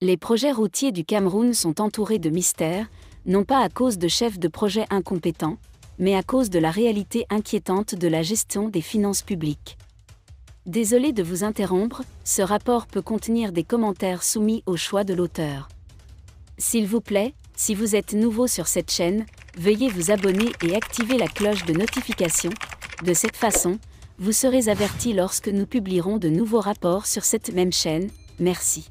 Les projets routiers du Cameroun sont entourés de mystères, non pas à cause de chefs de projet incompétents, mais à cause de la réalité inquiétante de la gestion des finances publiques. Désolé de vous interrompre, ce rapport peut contenir des commentaires soumis au choix de l'auteur. S'il vous plaît, si vous êtes nouveau sur cette chaîne, veuillez vous abonner et activer la cloche de notification. De cette façon, vous serez averti lorsque nous publierons de nouveaux rapports sur cette même chaîne. Merci.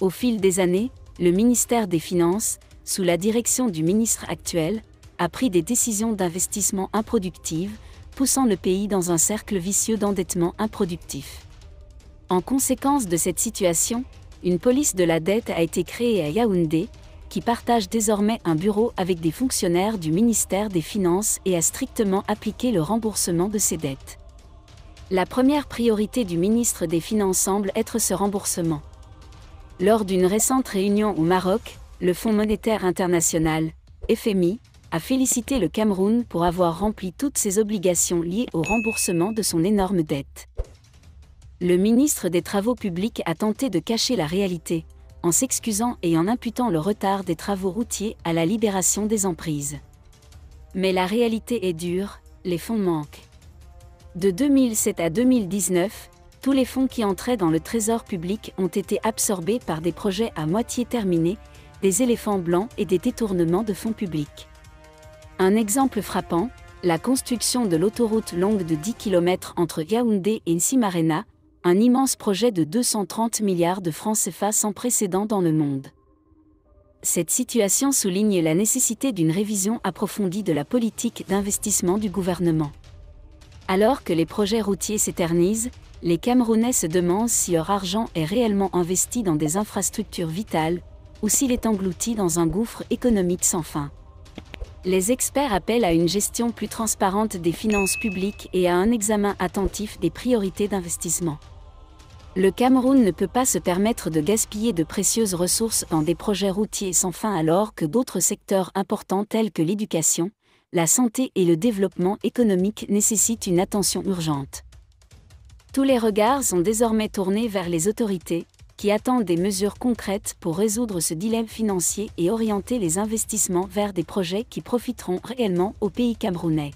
Au fil des années, le ministère des Finances, sous la direction du ministre actuel, a pris des décisions d'investissement improductives, poussant le pays dans un cercle vicieux d'endettement improductif. En conséquence de cette situation, une police de la dette a été créée à Yaoundé, qui partage désormais un bureau avec des fonctionnaires du ministère des Finances et a strictement appliqué le remboursement de ces dettes. La première priorité du ministre des Finances semble être ce remboursement. Lors d'une récente réunion au Maroc, le Fonds monétaire international, FMI, a félicité le Cameroun pour avoir rempli toutes ses obligations liées au remboursement de son énorme dette. Le ministre des Travaux publics a tenté de cacher la réalité, en s'excusant et en imputant le retard des travaux routiers à la libération des emprises. Mais la réalité est dure, les fonds manquent. De 2007 à 2019, tous les fonds qui entraient dans le trésor public ont été absorbés par des projets à moitié terminés, des éléphants blancs et des détournements de fonds publics. Un exemple frappant, la construction de l'autoroute longue de 10 km entre Yaoundé et Nsimarena, un immense projet de 230 milliards de francs CFA sans précédent dans le monde. Cette situation souligne la nécessité d'une révision approfondie de la politique d'investissement du gouvernement. Alors que les projets routiers s'éternisent, les Camerounais se demandent si leur argent est réellement investi dans des infrastructures vitales, ou s'il est englouti dans un gouffre économique sans fin. Les experts appellent à une gestion plus transparente des finances publiques et à un examen attentif des priorités d'investissement. Le Cameroun ne peut pas se permettre de gaspiller de précieuses ressources dans des projets routiers sans fin alors que d'autres secteurs importants tels que l'éducation, la santé et le développement économique nécessitent une attention urgente. Tous les regards sont désormais tournés vers les autorités, qui attendent des mesures concrètes pour résoudre ce dilemme financier et orienter les investissements vers des projets qui profiteront réellement au pays camerounais.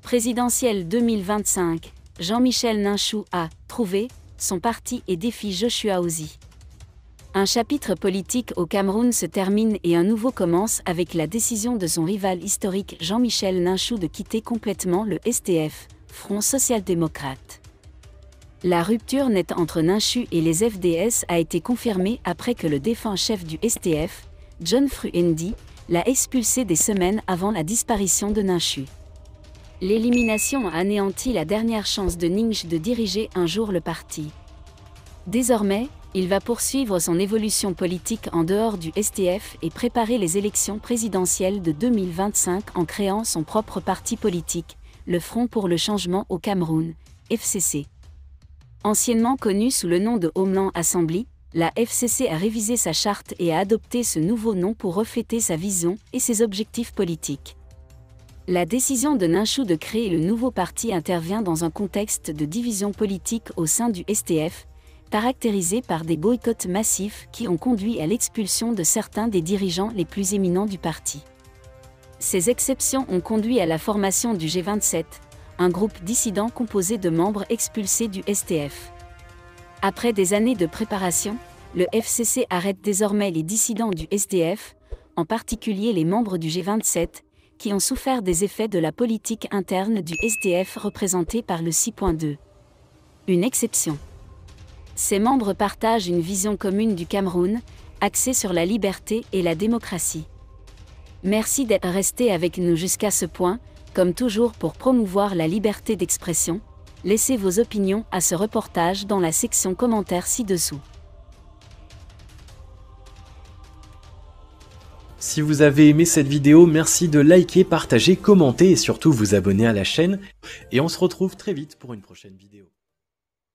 Présidentielle 2025, Jean-Michel Ninchou a trouvé son parti et défie Joshua Ozi. Un chapitre politique au Cameroun se termine et un nouveau commence avec la décision de son rival historique Jean-Michel Ninchou de quitter complètement le STF, Front social-démocrate. La rupture nette entre Ninchou et les FDS a été confirmée après que le défunt chef du STF, John Fruendi, l'a expulsé des semaines avant la disparition de Ninchou. L'élimination a anéanti la dernière chance de Ninch de diriger un jour le parti. Désormais, il va poursuivre son évolution politique en dehors du STF et préparer les élections présidentielles de 2025 en créant son propre parti politique, le Front pour le changement au Cameroun, FCC. Anciennement connue sous le nom de Homeland Assembly, la FCC a révisé sa charte et a adopté ce nouveau nom pour refléter sa vision et ses objectifs politiques. La décision de Ninchou de créer le nouveau parti intervient dans un contexte de division politique au sein du STF, caractérisé par des boycotts massifs qui ont conduit à l'expulsion de certains des dirigeants les plus éminents du parti. Ces exceptions ont conduit à la formation du G27, un groupe dissident composé de membres expulsés du STF. Après des années de préparation, le FCC arrête désormais les dissidents du STF, en particulier les membres du G27, qui ont souffert des effets de la politique interne du STF représentée par le 6.2. Une exception. Ces membres partagent une vision commune du Cameroun, axée sur la liberté et la démocratie. Merci d'être resté avec nous jusqu'à ce point. Comme toujours pour promouvoir la liberté d'expression, laissez vos opinions à ce reportage dans la section commentaires ci-dessous. Si vous avez aimé cette vidéo, merci de liker, partager, commenter et surtout vous abonner à la chaîne. Et on se retrouve très vite pour une prochaine vidéo.